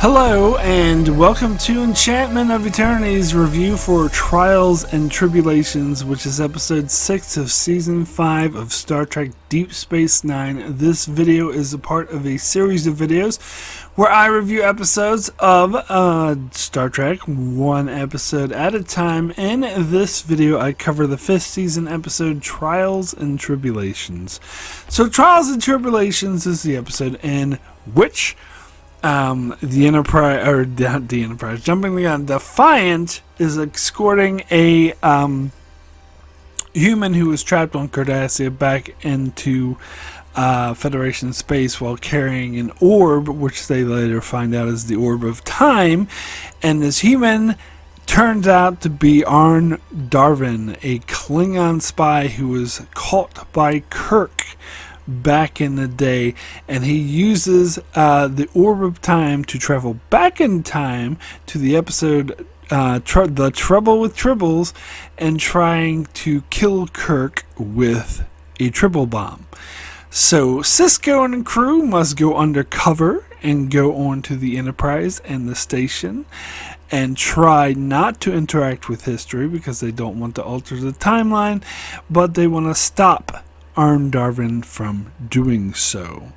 Hello, and welcome to Enchantment of Eternity's review for Trials and Tribble-ations, which is episode 6 of season 5 of Star Trek Deep Space Nine. This video is a part of a series of videos where I review episodes of Star Trek, one episode at a time. In this video, I cover the 5th season episode Trials and Tribble-ations. So Trials and Tribble-ations is the episode in which the Enterprise, or not the Enterprise, jumping the gun, Defiant is escorting a human who was trapped on Cardassia back into Federation space while carrying an orb, which they later find out is the Orb of Time. And this human turns out to be Arn Darvin, a Klingon spy who was caught by Kirk back in the day, and he uses the Orb of Time to travel back in time to the episode The Trouble with Tribbles, and trying to kill Kirk with a Tribble bomb. So Sisko and the crew must go undercover and go on to the Enterprise and the station and try not to interact with history because they don't want to alter the timeline, but they want to stop Arn Darvin from doing so.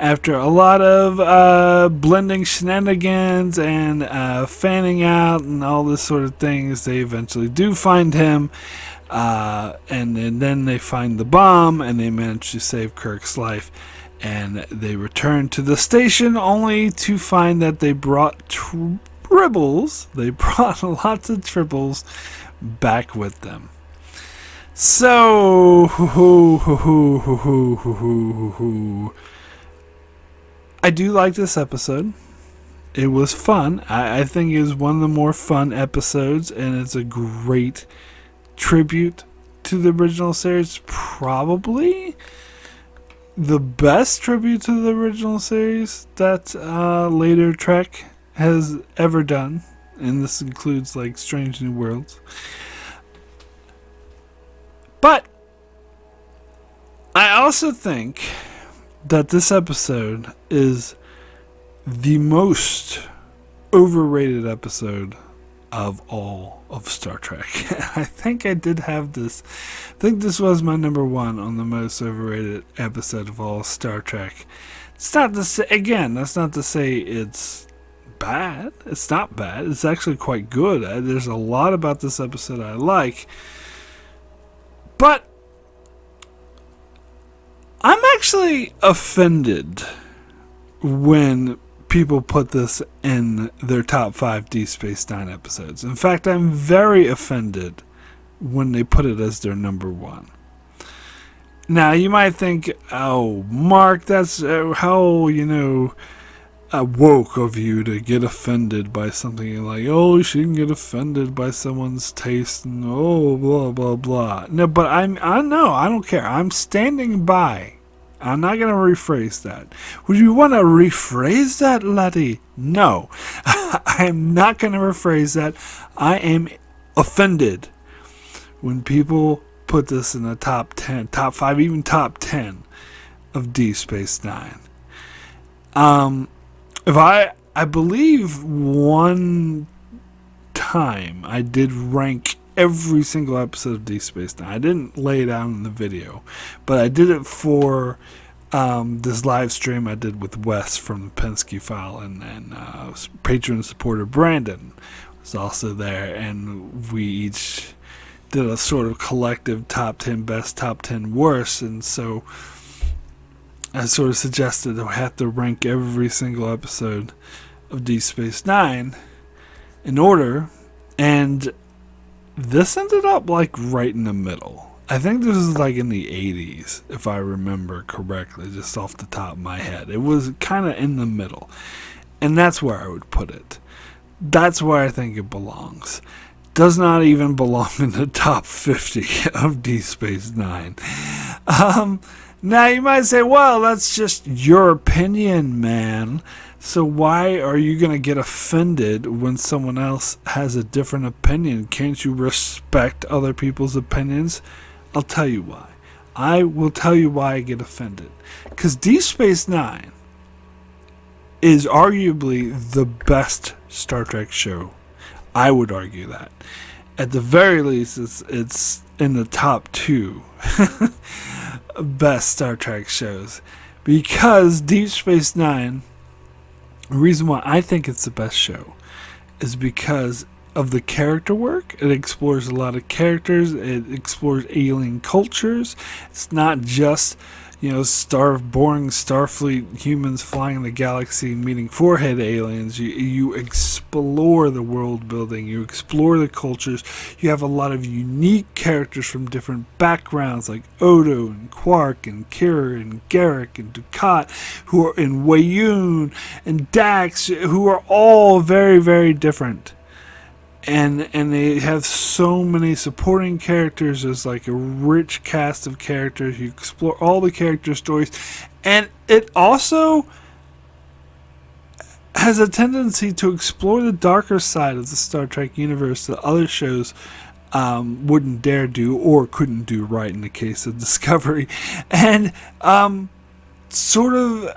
After a lot of blending shenanigans and fanning out and all this sort of things, they eventually do find him, and then they find the bomb, and they manage to save Kirk's life, and they return to the station only to find that they brought tribbles. They brought lots of tribbles back with them. So, I do like this episode. It was fun. I think it was one of the more fun episodes, and it's a great tribute to the original series. Probably the best tribute to the original series that later Trek has ever done, and this includes like Strange New Worlds. But I also think that this episode is the most overrated episode of all of Star Trek. I think I did have this. I think this was my number one on the most overrated episode of all Star Trek. It's not to say, again, that's not to say it's bad. It's not bad. It's actually quite good. There's a lot about this episode I like. But I'm actually offended when people put this in their top 5 Deep Space Nine episodes. In fact, I'm very offended when they put it as their number 1. Now, you might think, oh, Mark, that's how, woke of you to get offended by something like, oh, you shouldn't get offended by someone's taste and oh, blah, blah, blah. No, but I don't care. I'm standing by. I'm not going to rephrase that. Would you want to rephrase that, laddie? No. I'm not going to rephrase that. I am offended when people put this in the top 10, top 5, even top 10 of Deep Space Nine. If I believe one time I did rank every single episode of Deep Space Nine. I didn't lay it out in the video, but I did it for this live stream I did with Wes from the Penske File, and patron supporter Brandon was also there, and we each did a sort of collective top 10 best, top 10 worst, and so I sort of suggested that we have to rank every single episode of Deep Space Nine in order, and this ended up like right in the middle. I think this is like in the 80s, if I remember correctly, just off the top of my head. It was kind of in the middle, and that's where I would put it. That's where I think it belongs. Does not even belong in the top 50 of Deep Space Nine. Now you might say, well, that's just your opinion, man. So why are you going to get offended when someone else has a different opinion? Can't you respect other people's opinions? I'll tell you why. I will tell you why I get offended. Because Deep Space Nine is arguably the best Star Trek show. I would argue that. At the very least, it's in the top 2 best Star Trek shows. Because Deep Space Nine, the reason why I think it's the best show is because of the character work. It explores a lot of characters. It explores alien cultures. It's not just, boring Starfleet humans flying the galaxy meeting forehead aliens. You explore the world building. You explore the cultures. You have a lot of unique characters from different backgrounds, like Odo and Quark and Kira and Garrick and Dukat, who are in Wayun and Dax, who are all very, very different. And they have so many supporting characters. There's like a rich cast of characters. You explore all the character stories. And it also has a tendency to explore the darker side of the Star Trek universe that other shows wouldn't dare do or couldn't do right in the case of Discovery. And sort of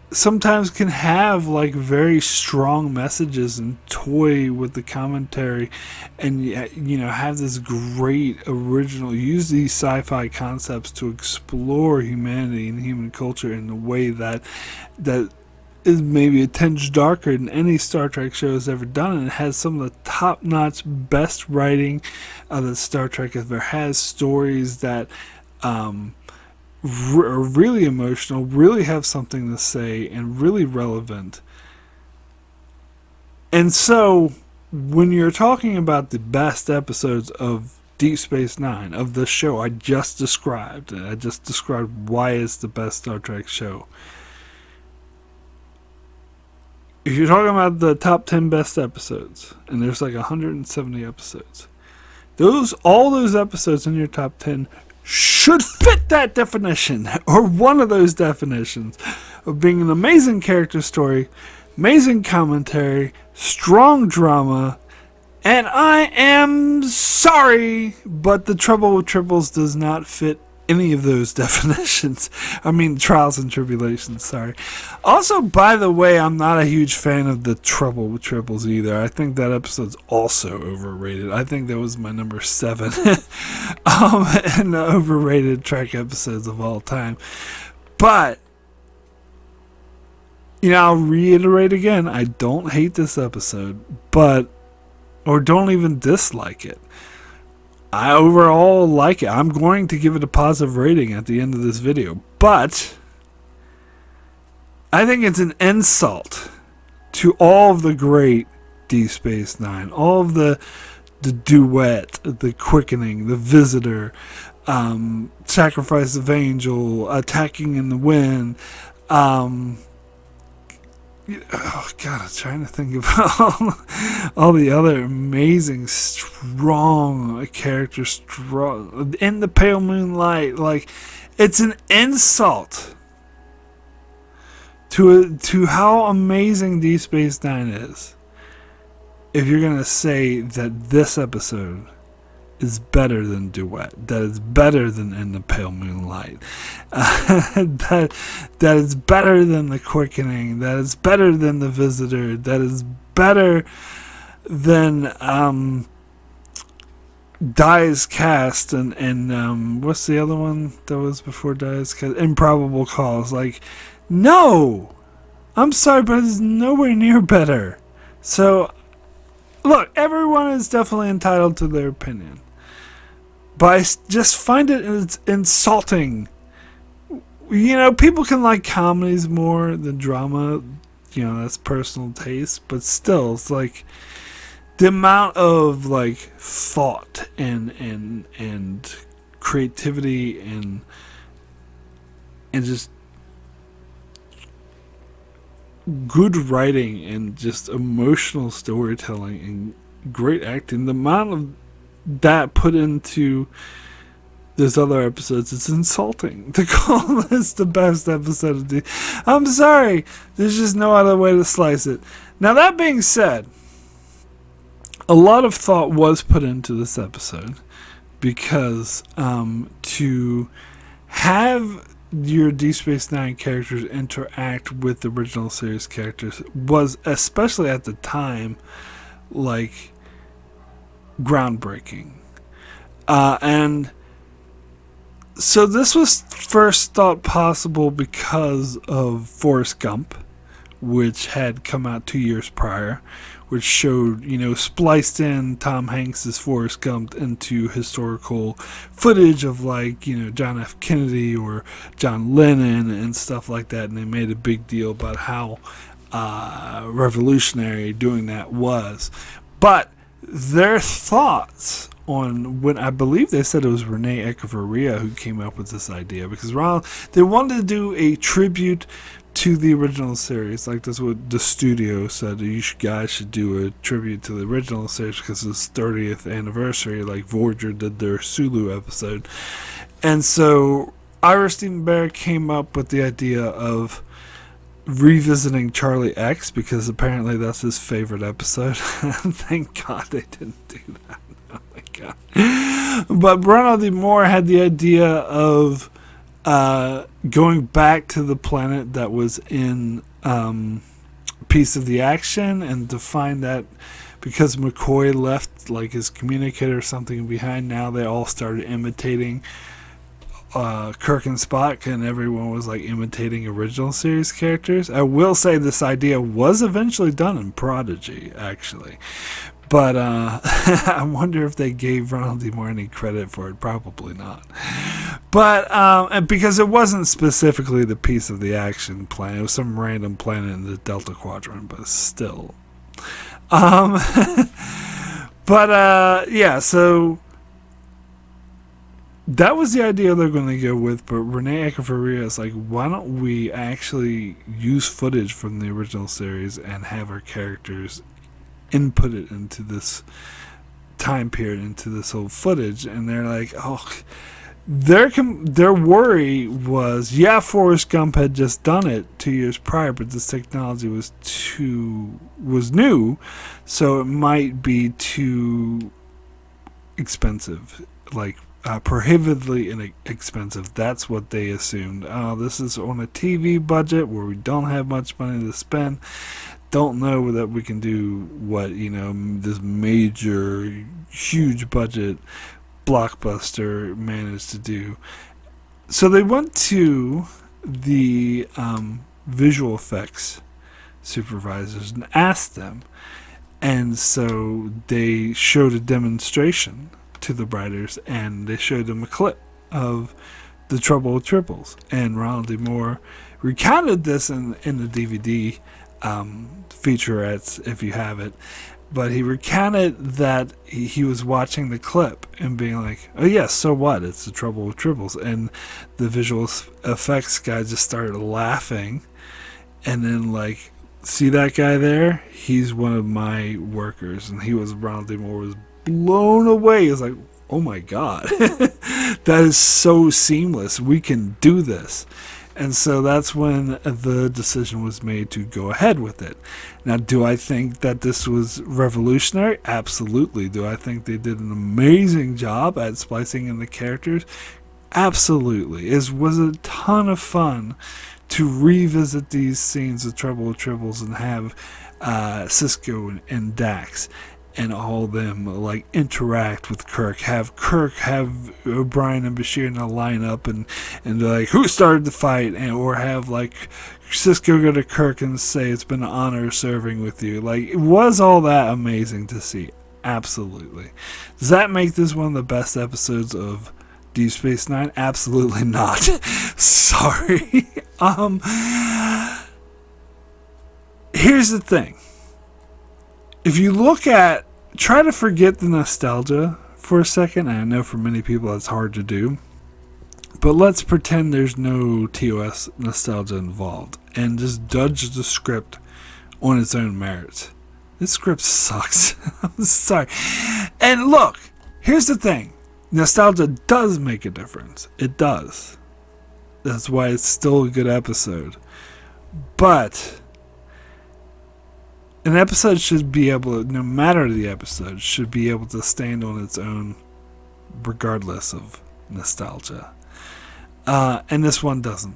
sometimes can have like very strong messages and toy with the commentary, and have this great original, use these sci-fi concepts to explore humanity and human culture in a way that is maybe a tinge darker than any Star Trek show has ever done, and it has some of the top-notch best writing that Star Trek ever has. Stories that are really emotional, really have something to say, and really relevant. And so, when you're talking about the best episodes of Deep Space Nine, of the show I just described why it's the best Star Trek show. If you're talking about the top 10 best episodes, and there's like 170 episodes, all those episodes in your top 10 should fit that definition, or one of those definitions, of being an amazing character story, amazing commentary, strong drama, and I am sorry, but the Trouble with Tribbles does not fit any of those definitions. I mean, Trials and Tribble-ations, sorry. Also, by the way, I'm not a huge fan of the Trouble with Tribbles either. I think that episode's also overrated. I think that was my number 7 in the overrated Trek episodes of all time. But, I'll reiterate again, I don't hate this episode, or don't even dislike it. I overall like it. I'm going to give it a positive rating at the end of this video. But I think it's an insult to all of the great Deep Space Nine. All of the duet, the quickening, the visitor, sacrifice of angel, attacking in the wind, oh God, I'm trying to think of all the other amazing, strong characters, in the pale moonlight. Like, it's an insult to how amazing Deep Space Nine is if you're gonna say that this episode is better than Duet, that is better than In the Pale Moonlight, that is better than The Quickening, that is better than The Visitor, that is better than Dye's Cast, and what's the other one that was before Dye's Cast? Improbable Cause. Like, no! I'm sorry, but it's nowhere near better. So, look, everyone is definitely entitled to their opinion. But I just find it insulting. People can like comedies more than drama. That's personal taste. But still, it's like the amount of like thought and creativity and just good writing and just emotional storytelling and great acting. The amount of that put into those other episodes, it's insulting to call this the best episode of D. I'm sorry, there's just no other way to slice it. Now, that being said, a lot of thought was put into this episode because to have your Deep Space Nine characters interact with the original series characters was, especially at the time, like groundbreaking. And so this was first thought possible because of Forrest Gump, which had come out 2 years prior, which showed, spliced in Tom Hanks's Forrest Gump into historical footage of, like, John F. Kennedy or John Lennon and stuff like that. And they made a big deal about how revolutionary doing that was. But their thoughts on, when I believe they said it was Rene Echevarria who came up with this idea, because they wanted to do a tribute to the original series. Like, that's what the studio said. You guys should do a tribute to the original series because it's 30th anniversary, like Voyager did their Sulu episode. And so Ira Steven Behr came up with the idea of revisiting Charlie X, because apparently that's his favorite episode. Thank God they didn't do that. Oh my God. But Ronald D. Moore had the idea of going back to the planet that was in Piece of the Action, and to find that because McCoy left like his communicator or something behind, now they all started imitating Kirk and Spock, and everyone was like imitating original series characters. I will say this idea was eventually done in Prodigy, actually. But I wonder if they gave Ronald D. Moore any credit for it. Probably not. But and because it wasn't specifically the Piece of the Action planet. It was some random planet in the Delta Quadrant, but still. Yeah, so that was the idea they're going to go with. But Rene Echevarria is like, why don't we actually use footage from the original series and have our characters input it into this time period, into this whole footage? And they're like, their worry was, Forrest Gump had just done it 2 years prior, but this technology was new, so it might be too expensive, like prohibitively expensive. That's what they assumed. This is on a TV budget where we don't have much money to spend. Don't know that we can do what, this major, huge budget blockbuster managed to do. So they went to the visual effects supervisors and asked them. And so they showed a demonstration to the writers, and they showed them a clip of the Trouble with Tribbles. And Ronald D. Moore recounted this in the DVD featurettes, if you have it, but he recounted that he was watching the clip and being like, oh yes, so what, it's the Trouble with Tribbles. And the visual effects guy just started laughing, and then like, see that guy there, he's one of my workers. And Ronald D. Moore was blown away. He was like, oh my God, that is so seamless, we can do this. And so that's when the decision was made to go ahead with it. Now, do I think that this was revolutionary? Absolutely. Do I think they did an amazing job at splicing in the characters? Absolutely. It was a ton of fun to revisit these scenes of Trouble with Tribbles and have Sisko and Dax and all of them like interact with Kirk. Have O'Brien and Bashir in a lineup and they're like, who started the fight? Or have like Sisko go to Kirk and say, it's been an honor serving with you. Like, it was all that amazing to see. Absolutely. Does that make this one of the best episodes of Deep Space Nine? Absolutely not. Sorry. Here's the thing. If you try to forget the nostalgia for a second. I know for many people that's hard to do. But let's pretend there's no TOS nostalgia involved and just judge the script on its own merits. This script sucks. I'm sorry. And look, here's the thing. Nostalgia does make a difference. It does. That's why it's still a good episode. But an episode should be able to, no matter the episode, should be able to stand on its own regardless of nostalgia. and this one doesn't.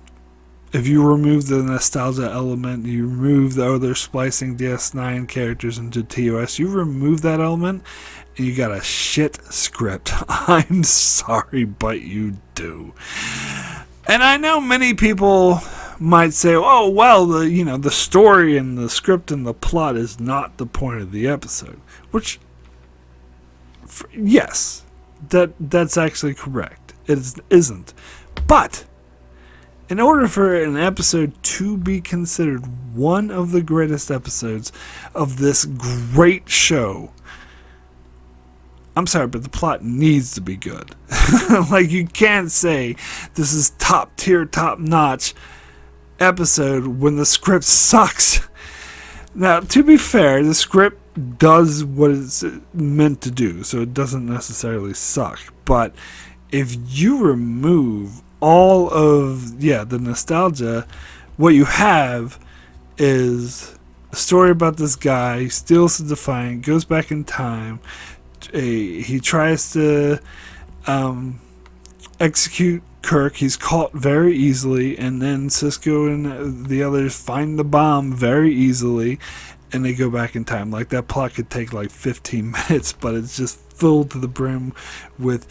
If you remove the nostalgia element, you remove the other splicing DS9 characters into TOS, you remove that element, and you got a shit script. I'm sorry, but you do. And I know many people might say, "Oh, well, the story and the script and the plot is not the point of the episode," which, yes, that's actually correct. It isn't, but in order for an episode to be considered one of the greatest episodes of this great show, I'm sorry, but the plot needs to be good. Like, you can't say this is top tier, top notch episode when the script sucks. Now, to be fair, the script does what it's meant to do, so it doesn't necessarily suck. But if you remove all of the nostalgia, what you have is a story about this guy. He steals the Defiant, goes back in time. He tries to execute Kirk. He's caught very easily, and then Sisko and the others find the bomb very easily, and they go back in time. Like, that plot could take like 15 minutes, but it's just filled to the brim with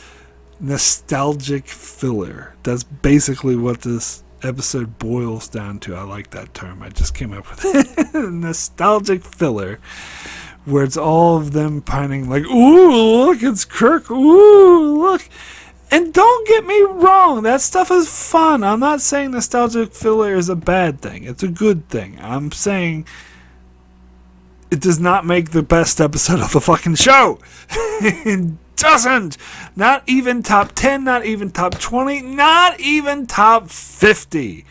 nostalgic filler. That's basically what this episode boils down to. I like that term. I just came up with it. Nostalgic filler, where it's all of them pining like, "Ooh, look, it's Kirk. Ooh, look." And don't get me wrong, that stuff is fun. I'm not saying nostalgic filler is a bad thing. It's a good thing. I'm saying it does not make the best episode of the fucking show. It doesn't. Not even top 10, not even top 20, not even top 50.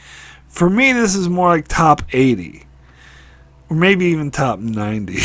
For me, this is more like top 80. Or maybe even top 90.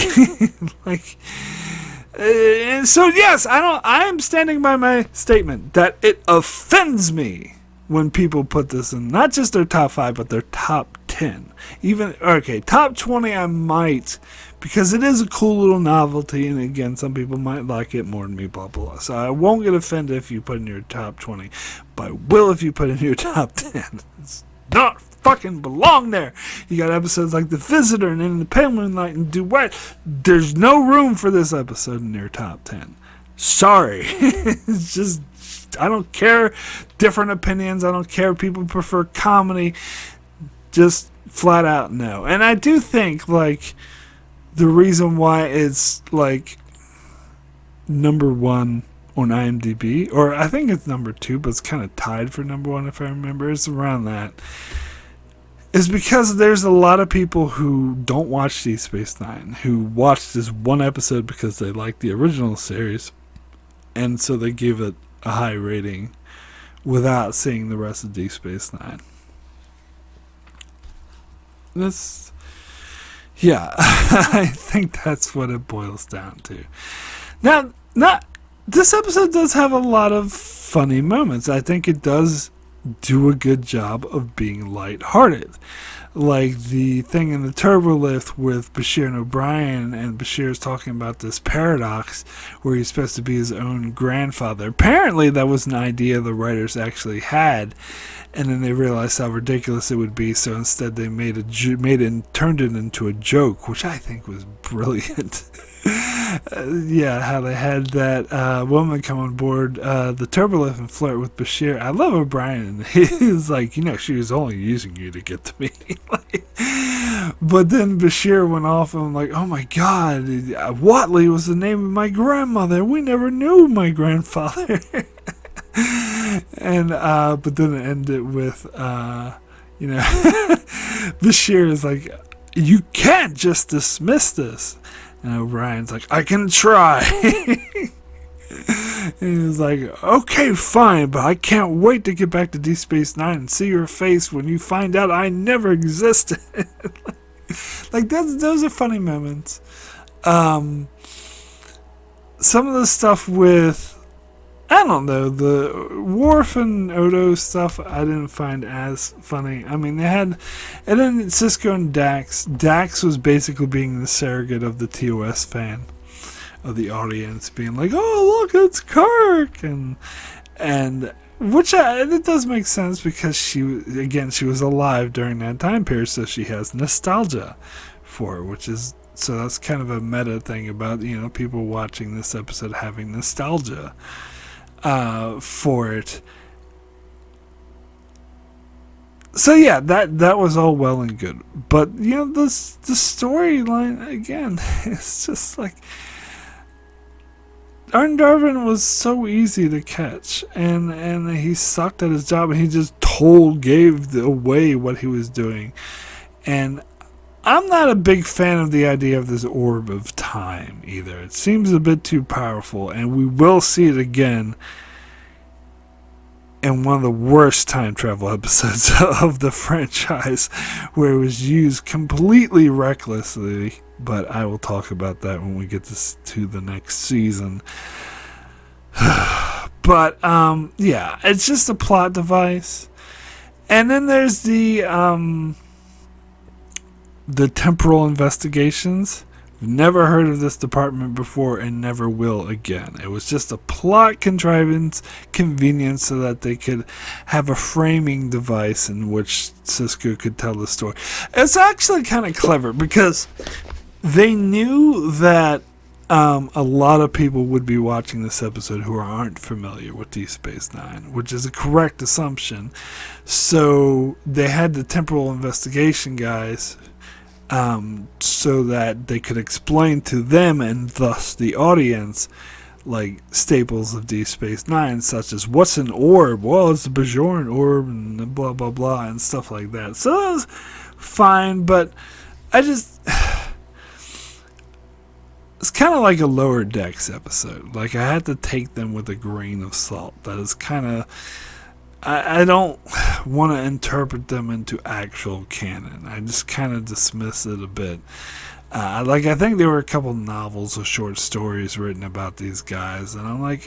So yes, I am standing by my statement that it offends me when people put this in not just their top 5, but their top 10. Even, okay, top 20 I might, because it is a cool little novelty, and again, some people might like it more than me, blah, blah, blah. So I won't get offended if you put in your top 20, but I will if you put in your top 10. It's not fucking belong there. You got episodes like The Visitor and In the Pale Moonlight and Duet. There's no room for this episode in your top 10. Sorry. It's just, I don't care. Different opinions. I don't care if people prefer comedy. Just flat out no. And I do think, like, the reason why it's, like, number 1 on IMDb, or I think it's number 2, but it's kind of tied for number 1 if I remember. It's around that. Is because there's a lot of people who don't watch Deep Space Nine, who watch this one episode because they like the original series, and so they give it a high rating without seeing the rest of Deep Space Nine. This, yeah, I think that's what it boils down to. Now, this episode does have a lot of funny moments. I think it does do a good job of being lighthearted. Like the thing in the turbo lift with Bashir and O'Brien, and Bashir's talking about this paradox where he's supposed to be his own grandfather. Apparently that was an idea the writers actually had, and then they realized how ridiculous it would be, so instead they turned it into a joke, which I think was brilliant. Yeah, how they had that woman come on board the turbolift and flirt with Bashir. I love O'Brien. He's like, she was only using you to get to me. But then Bashir went off and I'm like, oh my god, Watley was the name of my grandmother. We never knew my grandfather. And but then it ended with Bashir is like, you can't just dismiss this. And O'Brien's like, I can try. And he's like, okay, fine, but I can't wait to get back to Deep Space Nine and see your face when you find out I never existed. Like, those are funny moments. Some of the stuff with, I don't know, the Worf and Odo stuff I didn't find as funny. I mean, they had, and then Sisko and Dax. Dax was basically being the surrogate of the TOS fan, of the audience, being like, oh, look, it's Kirk. And Which it does make sense because she was alive during that time period, so she has nostalgia for it, which is so that's kind of a meta thing about people watching this episode having nostalgia for it. So yeah, that was all well and good, but the storyline again, it's just like Arden Darvin was so easy to catch, and he sucked at his job, and he just gave away what he was doing. And I'm not a big fan of the idea of this orb of time either. It seems a bit too powerful, and we will see it again in one of the worst time travel episodes of the franchise, where it was used completely recklessly. But I will talk about that when we get to the next season. But yeah, it's just a plot device. And then there's the temporal investigations. We've never heard of this department before and never will again. It was just a plot contrivance, convenience, so that they could have a framing device in which Sisko could tell the story. It's actually kind of clever because they knew that a lot of people would be watching this episode who aren't familiar with DS9, which is a correct assumption. So they had the temporal investigation guys so that they could explain to them and thus the audience like staples of DS9, such as what's an orb? Well, it's a Bajoran orb and blah blah blah and stuff like that. So that was fine, but I just it's kind of like a Lower Decks episode. Like, I had to take them with a grain of salt. That is kind of... I don't want to interpret them into actual canon. I just kind of dismiss it a bit. I think there were a couple novels or short stories written about these guys, and I'm like,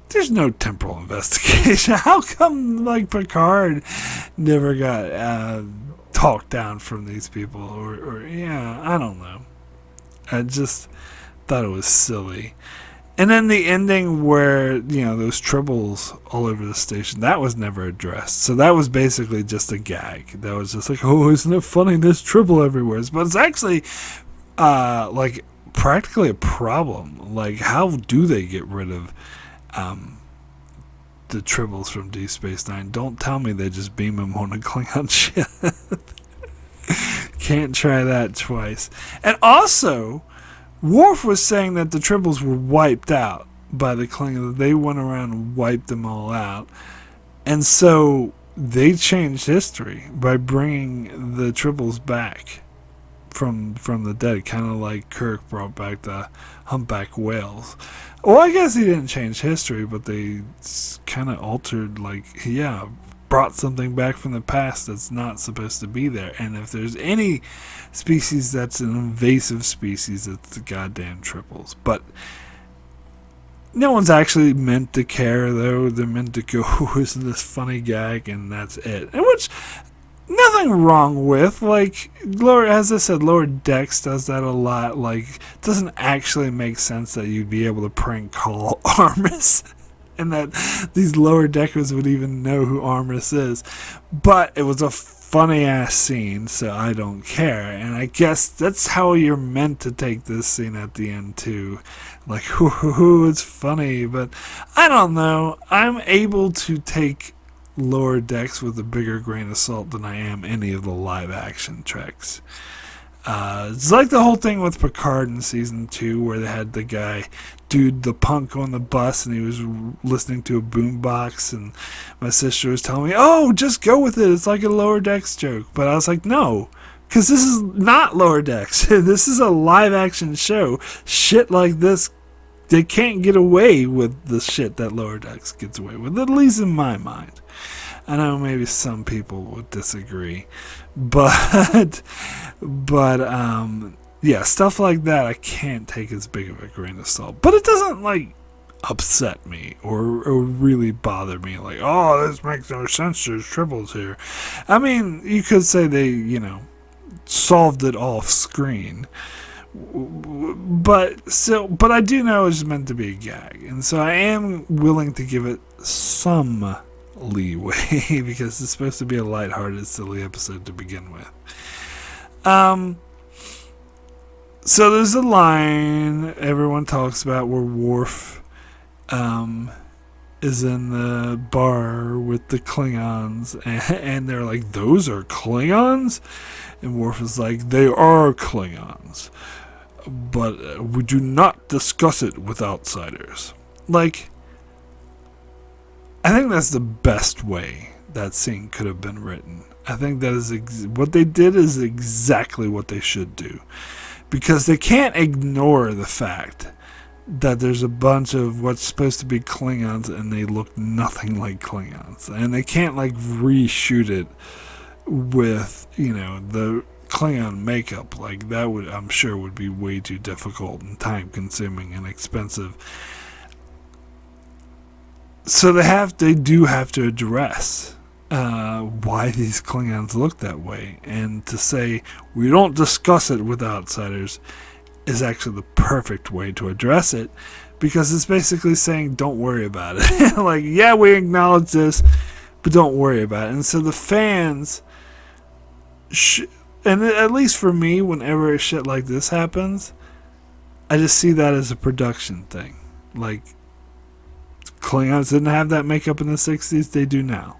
there's no temporal investigation. How come, Picard never got... talked down from these people, or I don't know. I just thought it was silly. And then the ending where those tribbles all over the station, that was never addressed. So that was basically just a gag. That was just like, oh, isn't it funny? There's tribble everywhere. But it's actually practically a problem. Like, how do they get rid of the tribbles from DS9? Don't tell me they just beam them on a Klingon ship. Can't try that twice. And also, Worf was saying that the tribbles were wiped out by the Klingons. They went around and wiped them all out. And so they changed history by bringing the tribbles back from the dead, kind of like Kirk brought back the humpback whales. Well, I guess he didn't change history, but they kind of altered, brought something back from the past that's not supposed to be there. And if there's any species that's an invasive species, it's the goddamn tribbles. But no one's actually meant to care, though. They're meant to go, isn't this funny gag, and that's it. And which... nothing wrong with, as I said, Lower Decks does that a lot. It doesn't actually make sense that you'd be able to prank call Armis and that these Lower Deckers would even know who Armis is. But it was a funny-ass scene, so I don't care. And I guess that's how you're meant to take this scene at the end, too. It's funny, but I don't know. I'm able to take Lower Decks with a bigger grain of salt than I am any of the live action Treks. It's like the whole thing with Picard in season 2, where they had the punk on the bus, and he was listening to a boombox, and my sister was telling me, oh, just go with it, it's like a Lower Decks joke. But I was like, no, because this is not Lower Decks. This is a live action show. Shit like this, they can't get away with the shit that Lower Decks gets away with, at least in my mind. I know maybe some people would disagree, but yeah, stuff like that I can't take as big of a grain of salt. But it doesn't upset me or really bother me. Oh, this makes no sense. There's tribbles here. I mean, you could say they solved it off screen But I do know it's meant to be a gag, and so I am willing to give it some leeway because it's supposed to be a lighthearted, silly episode to begin with. So there's a line everyone talks about where Worf is in the bar with the Klingons, and they're like, "Those are Klingons?" And Worf is like, "They are Klingons, but we do not discuss it with outsiders." Like, I think that's the best way that scene could have been written. I think that is what they did is exactly what they should do, because they can't ignore the fact that there's a bunch of what's supposed to be Klingons and they look nothing like Klingons, and they can't like reshoot it with, you know, the Klingon makeup. Like, that would, I'm sure, would be way too difficult and time consuming and expensive. So they do have to address why these Klingons look that way, and to say we don't discuss it with outsiders is actually the perfect way to address it, because it's basically saying don't worry about it. Like, yeah, we acknowledge this, but don't worry about it. And so the fans, and at least for me, whenever shit like this happens, I just see that as a production thing. Like, Klingons didn't have that makeup in the 60s, they do now.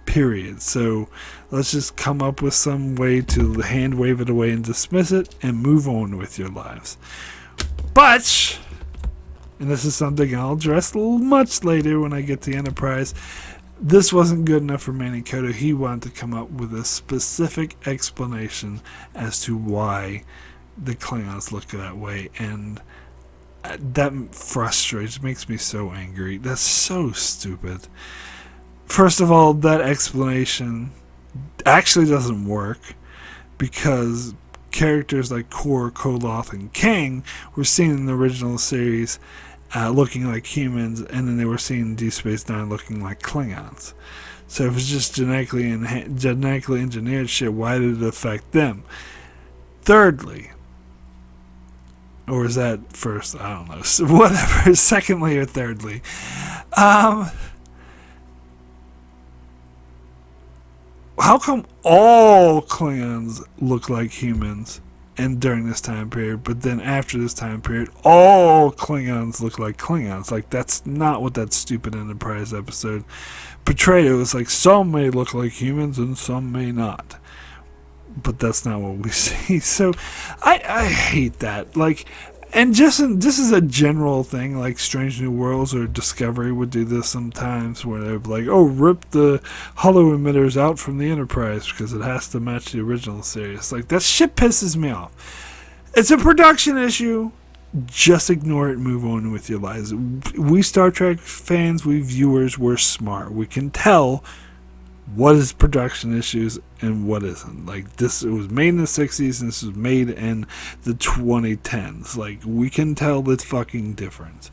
Period. So let's just come up with some way to hand wave it away and dismiss it and move on with your lives. But, and this is something I'll address much later when I get to Enterprise, this wasn't good enough for Manny Koto. He wanted to come up with a specific explanation as to why the Klingons look that way, and that frustrates, makes me so angry. That's so stupid. First of all, that explanation actually doesn't work, because characters like Kor, Koloth, and Kang were seen in the original series looking like humans, and then they were seen in Deep Space Nine looking like Klingons. So if it's just genetically engineered shit, why did it affect them? Thirdly, or is that first? I don't know. So whatever. Secondly or thirdly, how come all Klingons look like humans and during this time period, but then after this time period, all Klingons look like Klingons? Like, that's not what that stupid Enterprise episode portrayed. It was like, some may look like humans and some may not. But that's not what we see. So I hate that. Like, and this is a general thing, like Strange New Worlds or Discovery would do this sometimes, where they'd be like, oh, rip the hollow emitters out from the Enterprise because it has to match the original series. Like, that shit pisses me off. It's a production issue. Just ignore it and move on with your lives. We Star Trek fans, we viewers, we're smart. We can tell what is production issues and what isn't. Like, it was made in the 60s and this was made in the 2010s. Like, we can tell the fucking difference.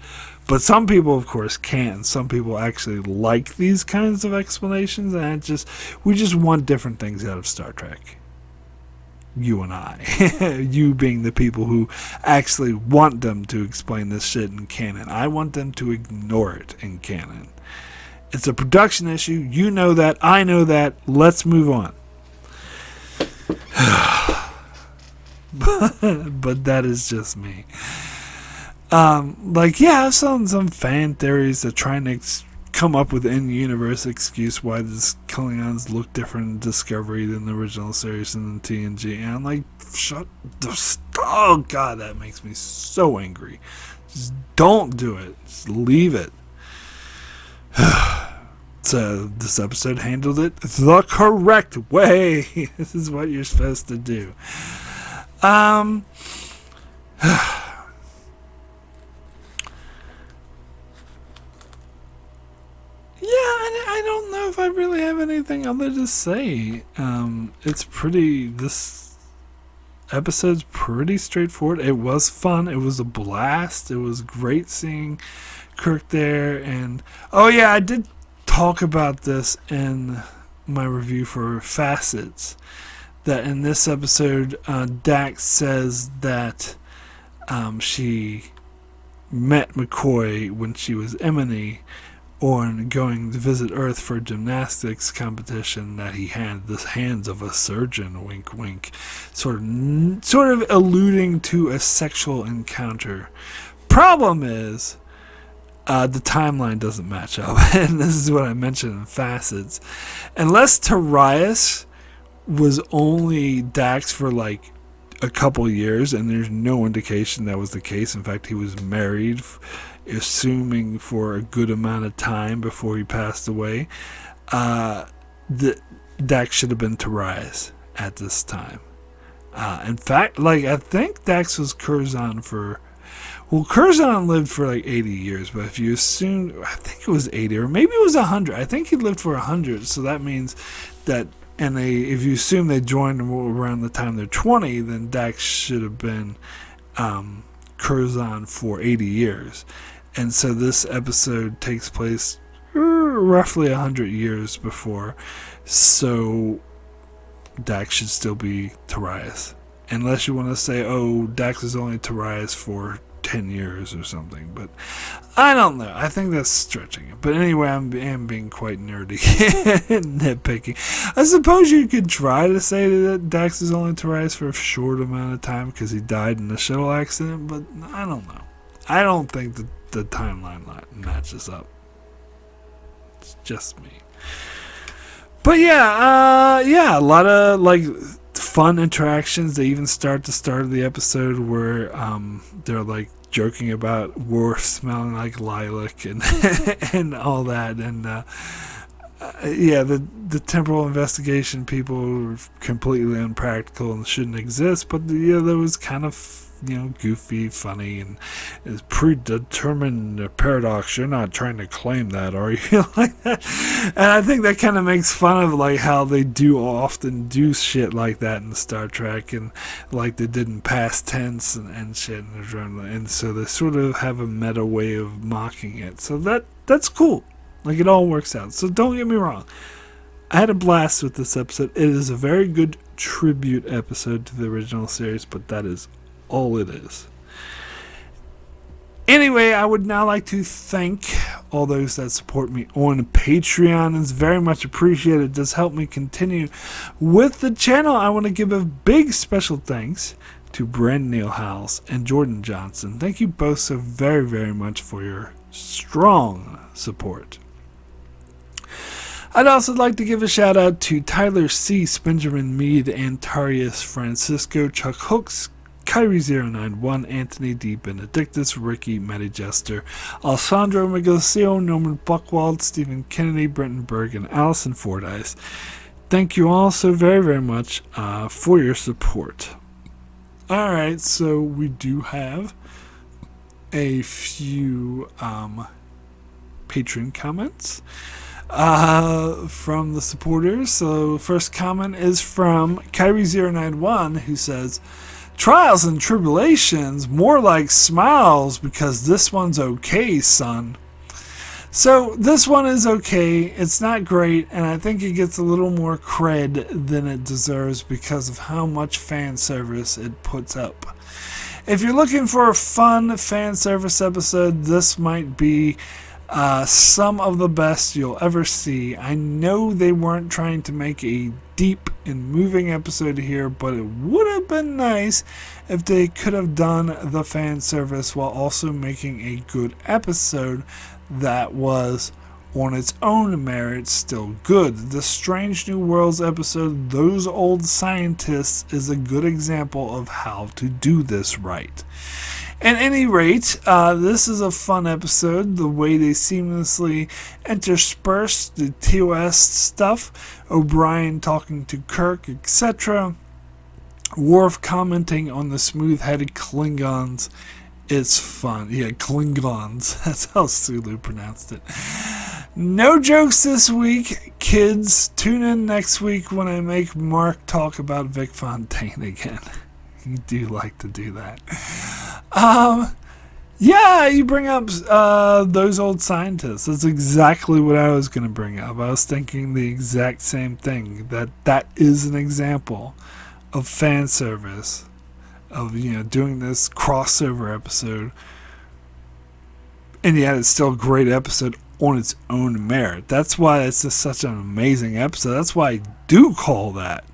But some people, of course, can't. Some people actually like these kinds of explanations, and we just want different things out of Star Trek. You and I. You being the people who actually want them to explain this shit in canon. I want them to ignore it in canon. It's a production issue. You know that. I know that. Let's move on. But that is just me. Like, yeah, I've seen some fan theories that trying to come up with an in-universe excuse why the Klingons look different in Discovery than the original series and the TNG. And I'm like, oh god, that makes me so angry. Just don't do it. Just leave it. So this episode handled it the correct way. This is what you're supposed to do. Yeah, I don't know if I really have anything other to say. This episode's pretty straightforward. It was fun. It was a blast. It was great seeing Kirk there. And oh yeah, I did talk about this in my review for Facets, that in this episode Dax says that she met McCoy when she was Emily on going to visit Earth for a gymnastics competition, that he had the hands of a surgeon, wink wink, sort of alluding to a sexual encounter. Problem is, the timeline doesn't match up, and this is what I mentioned in facets. Unless Tarius was only Dax for like a couple years, and there's no indication that was the case. In fact, he was married, assuming for a good amount of time before he passed away. Dax should have been Tarius at this time. In fact, like, I think Dax was Curzon for... Well, Curzon lived for like 80 years, but if you assume... I think it was 80, or maybe it was 100. I think he lived for 100, so that means that... And if you assume they joined around the time they're 20, then Dax should have been Curzon for 80 years. And so this episode takes place roughly 100 years before. So Dax should still be Tarius. Unless you want to say, oh, Dax is only Tarius for 10 years or something. But I don't know. I think that's stretching it. But anyway, I am being quite nerdy and nitpicking. I suppose you could try to say that Dax is only Tarius for a short amount of time because he died in a shuttle accident. But I don't know. I don't think that the timeline matches up. It's just me. But yeah, a lot of like fun interactions. They even start the start of the episode where they're like joking about Worf smelling like lilac and and all that, and the temporal investigation people are completely unpractical and shouldn't exist, but there was kind of goofy, funny, and it's predetermined paradox. You're not trying to claim that, are you? Like that. And I think that kind of makes fun of like how they do often do shit like that in Star Trek, and like they did in past tense and shit, and so they sort of have a meta way of mocking it. So that's cool. Like, it all works out. So don't get me wrong. I had a blast with this episode. It is a very good tribute episode to the original series, but that is all it is. Anyway, I would now like to thank all those that support me on Patreon. It's very much appreciated. It does help me continue with the channel. I want to give a big special thanks to Brandon Neal Howells and Jordan Johnson. Thank you both so very, very much for your strong support. I'd also like to give a shout out to Tyler C., Benjamin Mead, Antarius Francisco, Chuck Hooks, Kyrie091, Anthony D. Benedictus, Ricky, Matty Jester, Alessandro Miglicio, Norman Buckwald, Stephen Kennedy, Brenton Berg, and Allison Fordyce. Thank you all so very, very much for your support. Alright, so we do have a few Patreon comments from the supporters. So first comment is from Kyrie091, who says, "Trials and tribulations, more like smiles, because this one's okay, son." So this one is okay. It's not great, and I think it gets a little more cred than it deserves because of how much fan service it puts up. If you're looking for a fun fan service episode, this might be some of the best you'll ever see. I know they weren't trying to make a deep and moving episode here, but it would have been nice if they could have done the fan service while also making a good episode that was on its own merit still good. The Strange New Worlds episode, Those Old Scientists, is a good example of how to do this right. At any rate, this is a fun episode. The way they seamlessly intersperse the TOS stuff, O'Brien talking to Kirk, etc., Worf commenting on the smooth-headed Klingons. It's fun. Yeah, Klingons. That's how Sulu pronounced it. No jokes this week, kids. Tune in next week when I make Mark talk about Vic Fontaine again. You do like to do that. Yeah, you bring up Those Old Scientists. That's exactly what I was going to bring up. I was thinking the exact same thing. That is an example of fan service of doing this crossover episode, and yet it's still a great episode on its own merit. That's why it's just such an amazing episode. That's why I do call that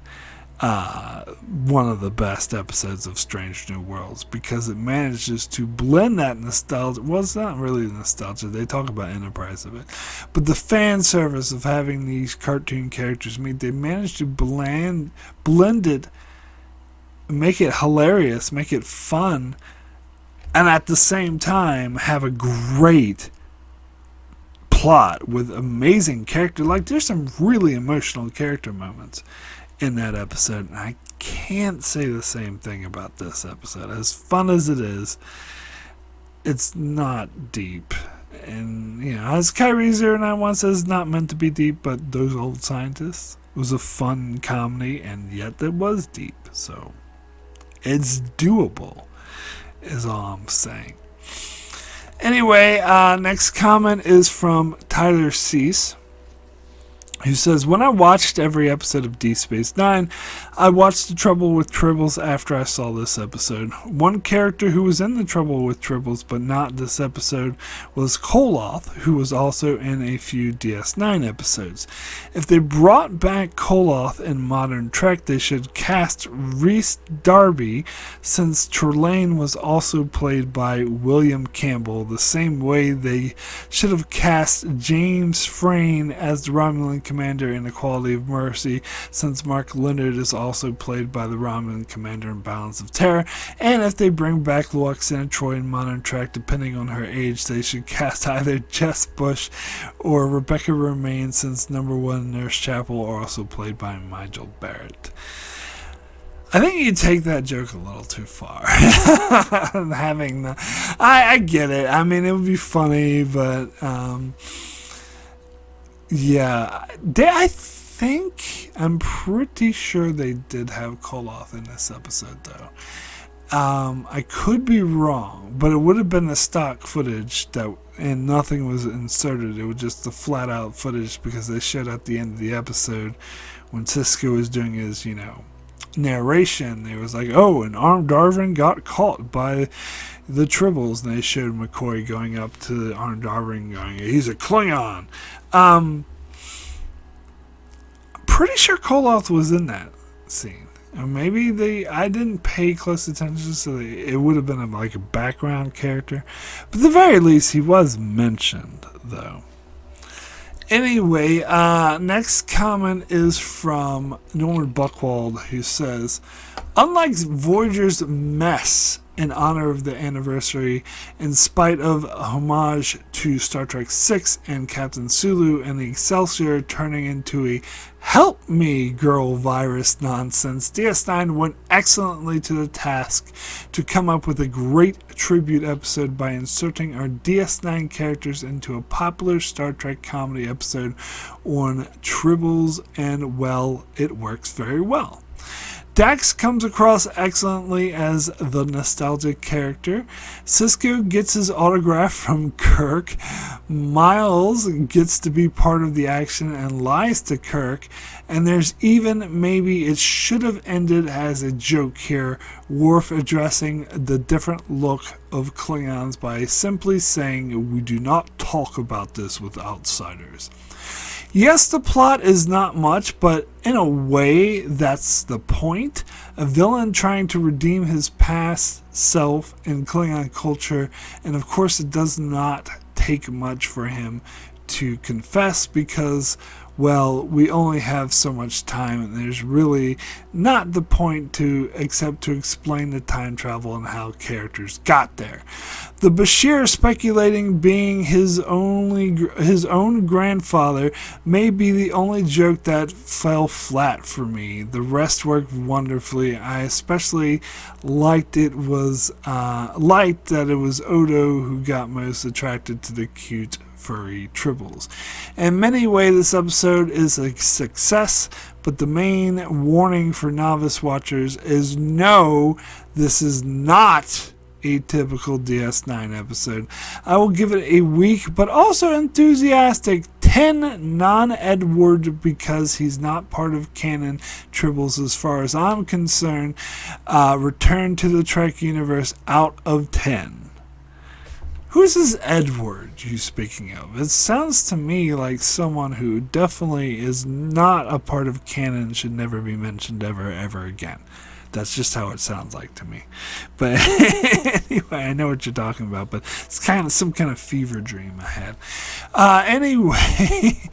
one of the best episodes of Strange New Worlds, because it manages to blend that nostalgia. Well, it's not really nostalgia. They talk about Enterprise of it, but the fan service of having these cartoon characters meet, they manage to blend it, make it hilarious, make it fun, and at the same time have a great plot with amazing character. Like, there's some really emotional character moments in that episode, and I can't say the same thing about this episode. As fun as it is, it's not deep. And as Kyrie09 says, not meant to be deep, but those old scientists. It was a fun comedy, and yet it was deep. So it's doable, is all I'm saying. Anyway, next comment is from Tyler Cease, who says, when I watched every episode of DS9, I watched The Trouble with Tribbles after I saw this episode. One character who was in The Trouble with Tribbles, but not this episode, was Koloth, who was also in a few DS9 episodes. If they brought back Koloth in modern Trek, they should cast Rhys Darby, since Trelane was also played by William Campbell, the same way they should have cast James Frain as the Romulan commander in Equality of Mercy, since Mark Leonard is also played by the Romulan commander in Balance of Terror. And if they bring back Luoxana Troi in modern Trek, depending on her age, they should cast either Jess Bush or Rebecca Romaine, since number 1 Nurse Chapel are also played by Nigel Barrett. I think you take that joke a little too far. I get it. I mean, it would be funny, but yeah, I'm pretty sure they did have Koloth in this episode, though. I could be wrong, but it would have been the stock footage and nothing was inserted. It was just the flat out footage, because they showed at the end of the episode when Sisko was doing his, narration. It was like, oh, an armed Darwin got caught by the Tribbles, and they showed McCoy going up to the armed Darwin going, he's a Klingon. Pretty sure Koloth was in that scene. Or maybe I didn't pay close attention, so it would have been like a background character. But at the very least, he was mentioned, though. Anyway, next comment is from Norman Buchwald, who says, unlike Voyager's mess in honor of the anniversary, in spite of homage to Star Trek VI and Captain Sulu and the Excelsior turning into a help me girl virus nonsense, DS9 went excellently to the task to come up with a great tribute episode by inserting our DS9 characters into a popular Star Trek comedy episode on Tribbles, and well, it works very well. Dax comes across excellently as the nostalgic character. Sisko gets his autograph from Kirk. Miles gets to be part of the action and lies to Kirk. And there's even maybe it should have ended as a joke here, Worf addressing the different look of Klingons by simply saying, we do not talk about this with outsiders. Yes, the plot is not much, but in a way, that's the point. A villain trying to redeem his past self in Klingon culture, and of course it does not take much for him to confess, because, well, we only have so much time, and there's really not the point except to explain the time travel and how characters got there. The Bashir speculating being his own grandfather may be the only joke that fell flat for me. The rest worked wonderfully. I especially liked that it was Odo who got most attracted to the cute furry Tribbles. In many ways, this episode is a success, but the main warning for novice watchers is no, this is not a typical DS9 episode. I will give it a weak but also enthusiastic 10 10, non-Edward, because he's not part of canon Tribbles as far as I'm concerned. Return to the Trek universe, out of 10. Who's this Edward you speaking of? It sounds to me like someone who definitely is not a part of canon, should never be mentioned ever again. That's just how it sounds like to me. But anyway, I know what you're talking about, but it's kind of some kind of fever dream I had. Anyway,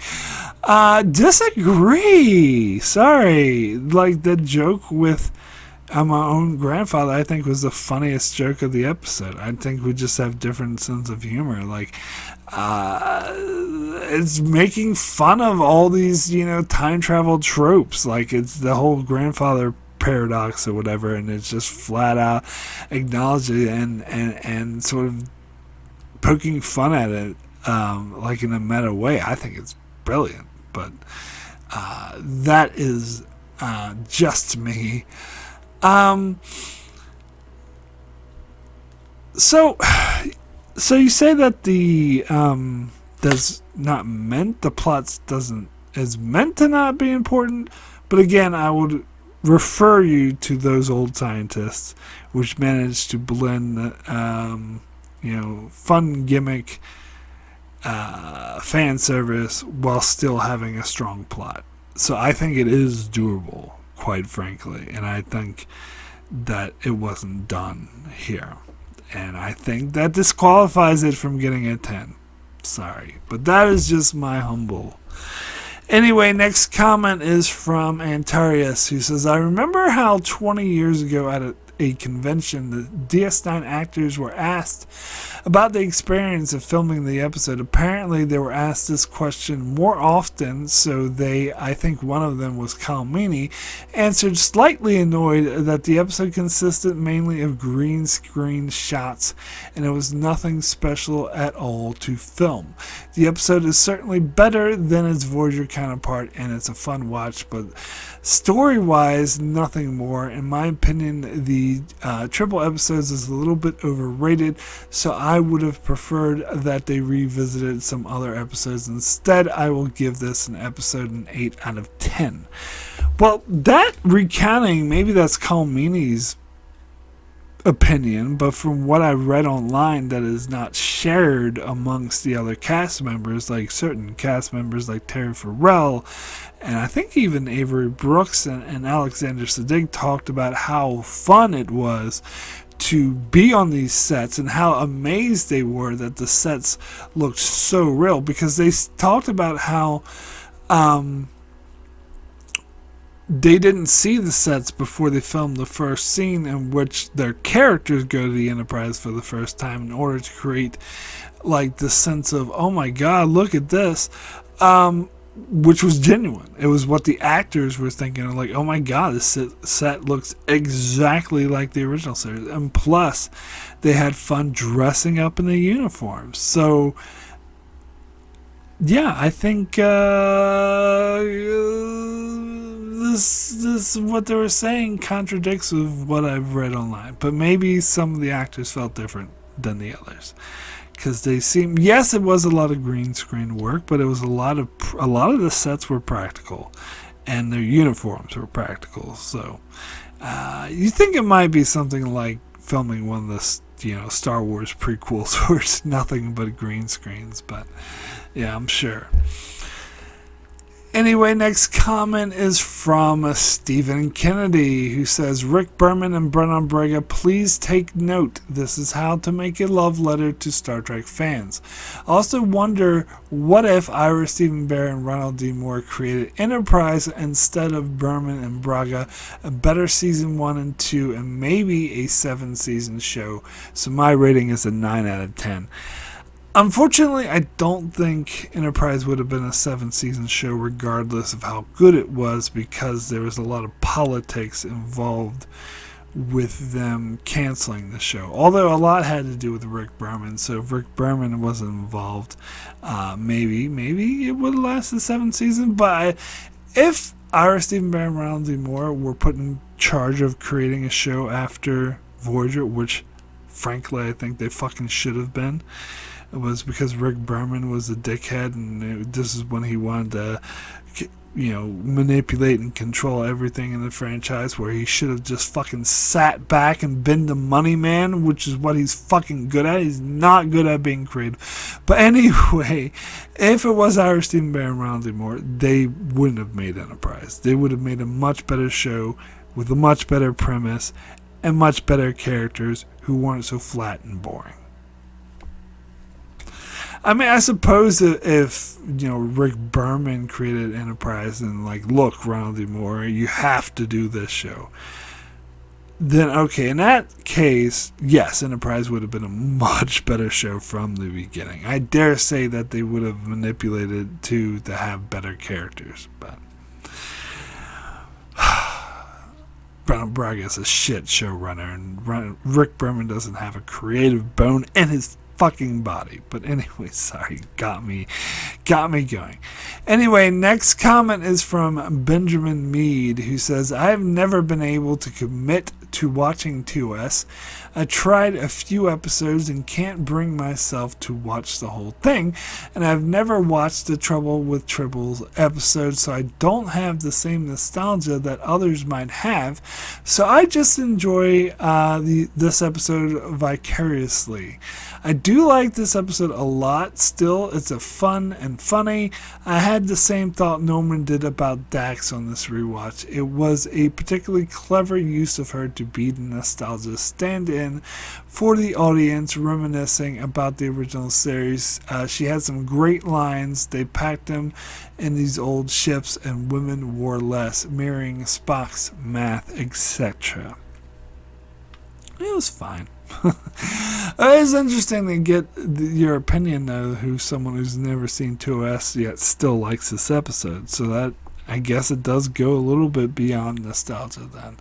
disagree. Sorry. Like the joke with my own grandfather, I think, was the funniest joke of the episode. I think we just have different sense of humor. Like, it's making fun of all these, time travel tropes. Like, it's the whole grandfather paradox or whatever, and it's just flat out acknowledging and sort of poking fun at it, like in a meta way. I think it's brilliant, but that is just me. So you say that the plot is meant to not be important, but again, I would refer you to those old scientists, which managed to blend, fun gimmick, fan service while still having a strong plot. So I think it is doable, quite frankly, and I think that it wasn't done here, and I think that disqualifies it from getting a 10. Sorry, but that is just my humble. Anyway, next comment is from Antarius, who says, I remember how 20 years ago at a convention, the DS9 actors were asked about the experience of filming the episode. Apparently, they were asked this question more often, so I think one of them was Kalmini, answered slightly annoyed that the episode consisted mainly of green screen shots, and it was nothing special at all to film. The episode is certainly better than its Voyager counterpart, and it's a fun watch, but story-wise, nothing more. In my opinion, the Tribble episodes is a little bit overrated, so I would have preferred that they revisited some other episodes. Instead, I will give this an 8 out of 10. Well, that recounting, maybe that's Kalmini's opinion, but from what I read online, that is not shared amongst the other cast members, like certain cast members like Terry Farrell, and I think even Avery Brooks and Alexander Siddig talked about how fun it was to be on these sets and how amazed they were that the sets looked so real, because they talked about how they didn't see the sets before they filmed the first scene in which their characters go to the Enterprise for the first time, in order to create like the sense of, oh my god, look at this, which was genuine. It was what the actors were thinking, like, oh my god, this set looks exactly like the original series, and plus they had fun dressing up in the uniforms. So yeah, I think this what they were saying contradicts with what I've read online, but maybe some of the actors felt different than the others, because they seem, yes, it was a lot of green screen work, but it was a lot of the sets were practical, and their uniforms were practical. So you think it might be something like filming one of the Star Wars prequels where it's nothing but green screens, but yeah, I'm sure. Anyway, next comment is from Stephen Kennedy, who says, Rick Berman and Brennan Braga, please take note. This is how to make a love letter to Star Trek fans. Also wonder, what if Ira Steven Behr and Ronald D. Moore created Enterprise instead of Berman and Braga, a better season 1 and 2, and maybe a 7-season show? So my rating is a 9 out of 10. Unfortunately, I don't think Enterprise would have been a 7-season show regardless of how good it was, because there was a lot of politics involved with them canceling the show. Although a lot had to do with Rick Berman, so if Rick Berman wasn't involved, maybe it would have lasted 7 seasons. But if Ira Steven Behr and Ronald D. Moore were put in charge of creating a show after Voyager, which frankly I think they fucking should have been, it was because Rick Berman was a dickhead, and this is when he wanted to, manipulate and control everything in the franchise, where he should have just fucking sat back and been the money man, which is what he's fucking good at. He's not good at being creative. But anyway, if it was Ira Steven Behr and Ronald D. Moore, they wouldn't have made Enterprise. They would have made a much better show with a much better premise and much better characters who weren't so flat and boring. I mean, I suppose that if, Rick Berman created Enterprise and, look, Ronald D. Moore, you have to do this show, then, okay, in that case, yes, Enterprise would have been a much better show from the beginning. I dare say that they would have manipulated to have better characters, but Brown Braga's a shit showrunner, and Rick Berman doesn't have a creative bone in his fucking body. But anyway, sorry, got me going. Anyway, next comment is from Benjamin Mead, who says, I have never been able to commit to watching TOS. I tried a few episodes and can't bring myself to watch the whole thing, and I've never watched the Trouble with Tribbles episode, so I don't have the same nostalgia that others might have, so I just enjoy this episode vicariously. I do like this episode a lot still. It's a fun and funny. I had the same thought Norman did about Dax on this rewatch. It was a particularly clever use of her to be the nostalgia stand-in for the audience, reminiscing about the original series. She had some great lines. They packed them in these old ships, and women wore less, mirroring Spock's math, etc. It was fine. It's interesting to get your opinion, though, someone who's never seen 2S yet still likes this episode. So that, I guess it does go a little bit beyond nostalgia then.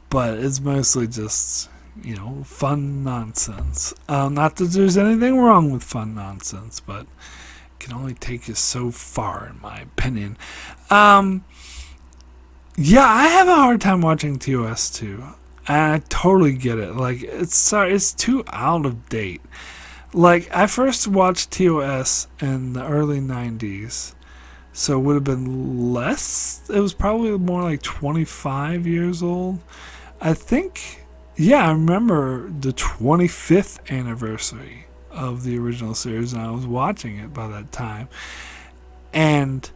But it's mostly just, fun nonsense. Not that there's anything wrong with fun nonsense, but it can only take you so far, in my opinion. Yeah, I have a hard time watching TOS too. And I totally get it. It's too out of date. I first watched TOS in the early 90s, so it would have been less. It was probably more like 25 years old. I think, I remember the 25th anniversary of the original series, and I was watching it by that time. And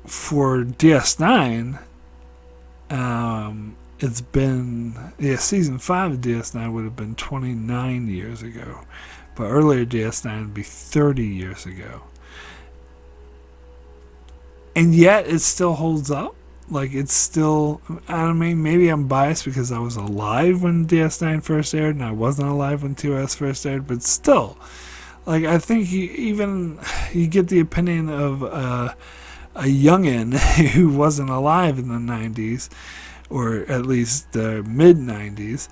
for DS9, it's been, season 5 of DS9 would have been 29 years ago. But earlier DS9 would be 30 years ago. And yet it still holds up. It's still, I mean, maybe I'm biased because I was alive when DS9 first aired and I wasn't alive when 2S first aired. But still, I think you get the opinion of a youngin' who wasn't alive in the 90s. Or at least the mid-90s,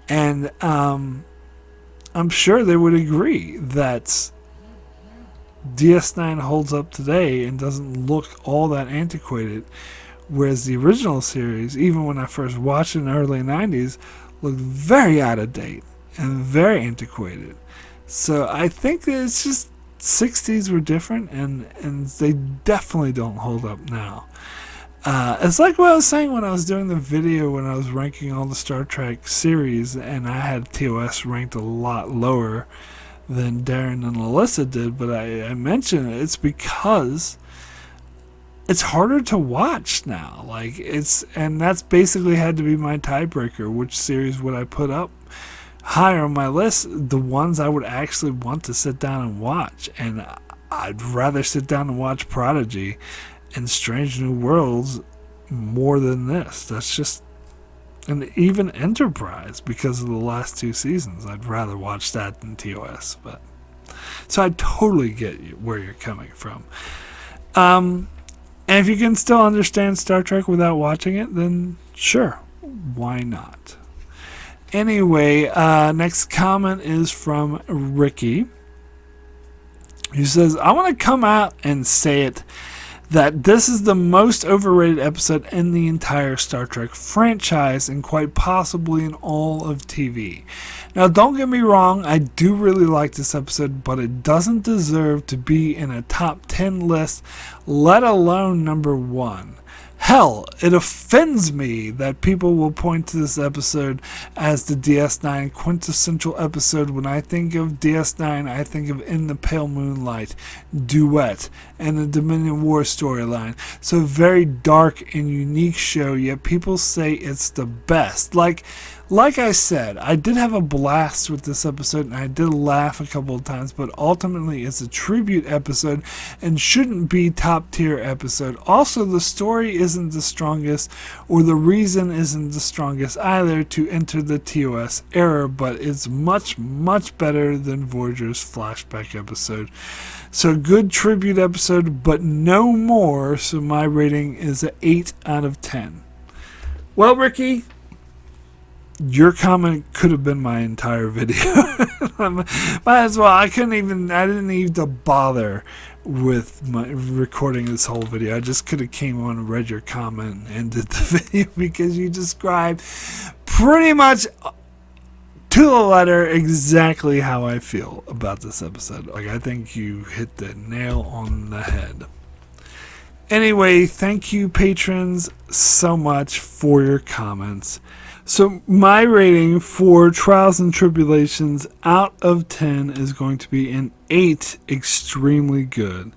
and I'm sure they would agree that DS9 holds up today and doesn't look all that antiquated, whereas the original series, even when I first watched it in the early 90s, looked very out of date and very antiquated. So I think that it's just 60s were different, and they definitely don't hold up now. It's like what I was saying when I was doing the video when I was ranking all the Star Trek series, and I had TOS ranked a lot lower than Darren and Alyssa did, but I mentioned it's because it's harder to watch now. And that's basically had to be my tiebreaker. Which series would I put up higher on my list? The ones I would actually want to sit down and watch, and I'd rather sit down and watch Prodigy and Strange New Worlds more than this. That's just, and even Enterprise, because of the last 2 seasons, I'd rather watch that than TOS. But so I totally get where you're coming from. And if you can still understand Star Trek without watching it, then sure, why not? Anyway, next comment is from Ricky, who says, I want to come out and say it. that this is the most overrated episode in the entire Star Trek franchise and quite possibly in all of TV. Now, don't get me wrong, I do really like this episode, but it doesn't deserve to be in a top 10 list, let alone number 1. Hell, it offends me that people will point to this episode as the DS9 quintessential episode. When I think of DS9, I think of In the Pale Moonlight, Duet, and the Dominion War storyline. So very dark and unique show, yet people say it's the best. Like I said, I did have a blast with this episode and I did laugh a couple of times, but ultimately it's a tribute episode and shouldn't be top tier episode. Also, the story isn't the strongest, or the reason isn't the strongest either to enter the TOS era, but it's much, much better than Voyager's flashback episode. So good tribute episode, but no more, so my rating is an 8 out of 10. Well, Ricky, your comment could have been my entire video. Might as well. I didn't even bother with recording this whole video. I just could have came on and read your comment and ended the video, because you described pretty much to the letter exactly how I feel about this episode. I think you hit the nail on the head. Anyway, thank you, patrons, so much for your comments. So my rating for Trials and Tribble-ations out of 10 is going to be an 8, extremely good.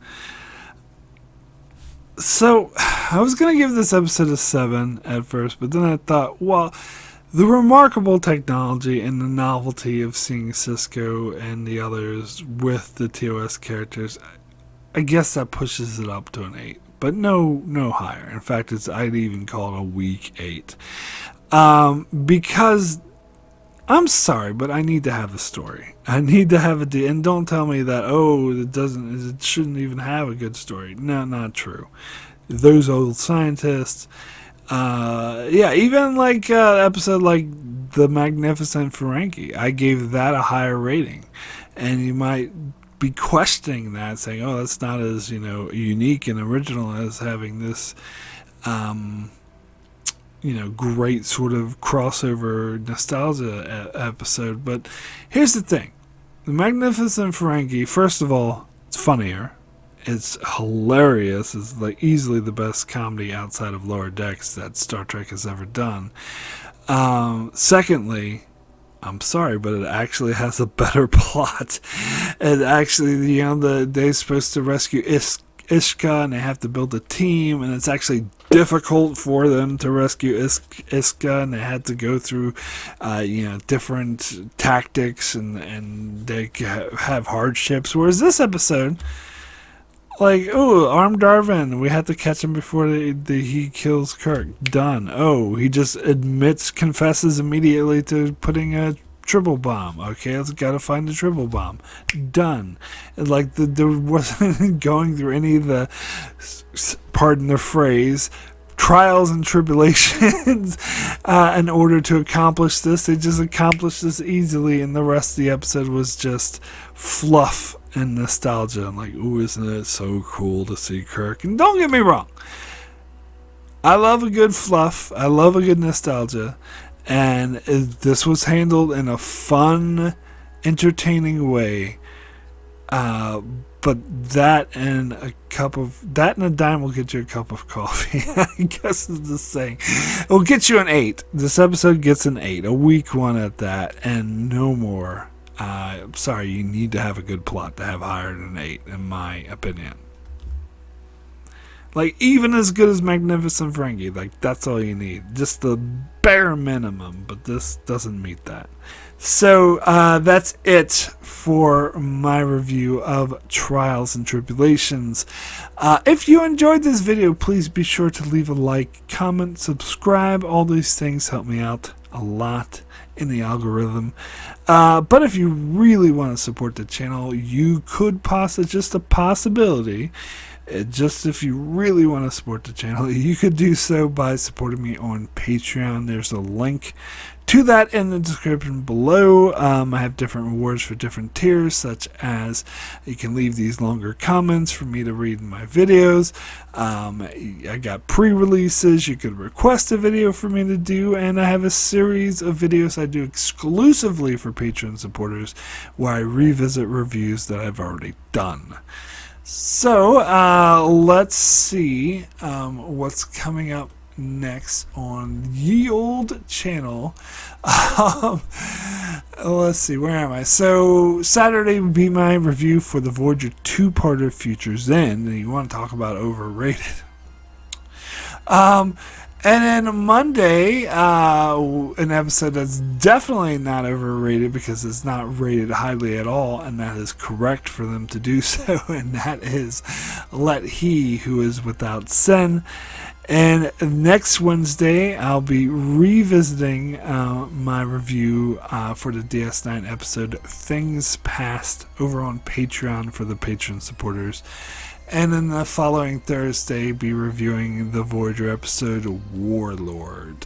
So I was going to give this episode a 7 at first, but then I thought, well, the remarkable technology and the novelty of seeing Sisko and the others with the TOS characters, I guess that pushes it up to an 8, but no higher. In fact, I'd even call it a weak 8. Because I'm sorry, but I need to have a story. I need to have and don't tell me that, it shouldn't even have a good story. No, not true. Those old scientists, even episode like The Magnificent Ferengi, I gave that a higher rating. And you might be questioning that, saying, oh, that's not as, unique and original as having this, great sort of crossover nostalgia episode. But here's the thing. The Magnificent Ferengi, first of all, it's funnier. It's hilarious. It's easily the best comedy outside of Lower Decks that Star Trek has ever done. Secondly, I'm sorry, but it actually has a better plot. It actually, they're supposed to rescue Ishka, and they have to build a team, and it's actually difficult for them to rescue Ishka, and they had to go through different tactics, and they have hardships. Whereas this episode, armed Darwin, we have to catch him before he kills Kirk. Done. He just confesses immediately to putting a Tribble bomb. Okay, let's gotta find the Tribble bomb. Done. There wasn't going through any of the, pardon the phrase, trials and tribulations in order to accomplish this. They just accomplished this easily, and the rest of the episode was just fluff and nostalgia. I'm isn't it so cool to see Kirk? And don't get me wrong, I love a good fluff. I love a good nostalgia. And this was handled in a fun, entertaining way. But that and a dime will get you a cup of coffee. I guess is the saying. It will get you an 8. This episode gets an 8, a weak one at that, and no more. I'm sorry, you need to have a good plot to have higher than an 8, in my opinion. Even as good as Magnificent Ferengi, that's all you need. Just the bare minimum, but this doesn't meet that. So, that's it for my review of Trials and Tribble-ations. If you enjoyed this video, please be sure to leave a like, comment, subscribe. All these things help me out a lot in the algorithm. But if you really want to support the channel, you could just a possibility. Just if you really want to support the channel, you could do so by supporting me on Patreon. There's a link to that in the description below. I have different rewards for different tiers, such as you can leave these longer comments for me to read in my videos. I got pre-releases. You could request a video for me to do, and I have a series of videos I do exclusively for Patreon supporters where I revisit reviews that I've already done. So let's see what's coming up next on ye old channel. Let's see, where am I? So Saturday would be my review for the Voyager 2-parter Futures End, and you want to talk about overrated. And then Monday, an episode that's definitely not overrated because it's not rated highly at all, and that is correct for them to do so, and that is Let He Who Is Without Sin. And next Wednesday, I'll be revisiting my review for the DS9 episode Things Past over on Patreon for the Patreon supporters. And then the following Thursday, be reviewing the Voyager episode Warlord.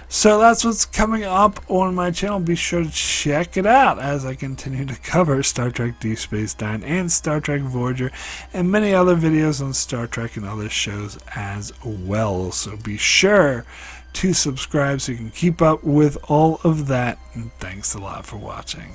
So that's what's coming up on my channel. Be sure to check it out as I continue to cover Star Trek Deep Space Nine and Star Trek Voyager and many other videos on Star Trek and other shows as well. So be sure to subscribe so you can keep up with all of that. And thanks a lot for watching.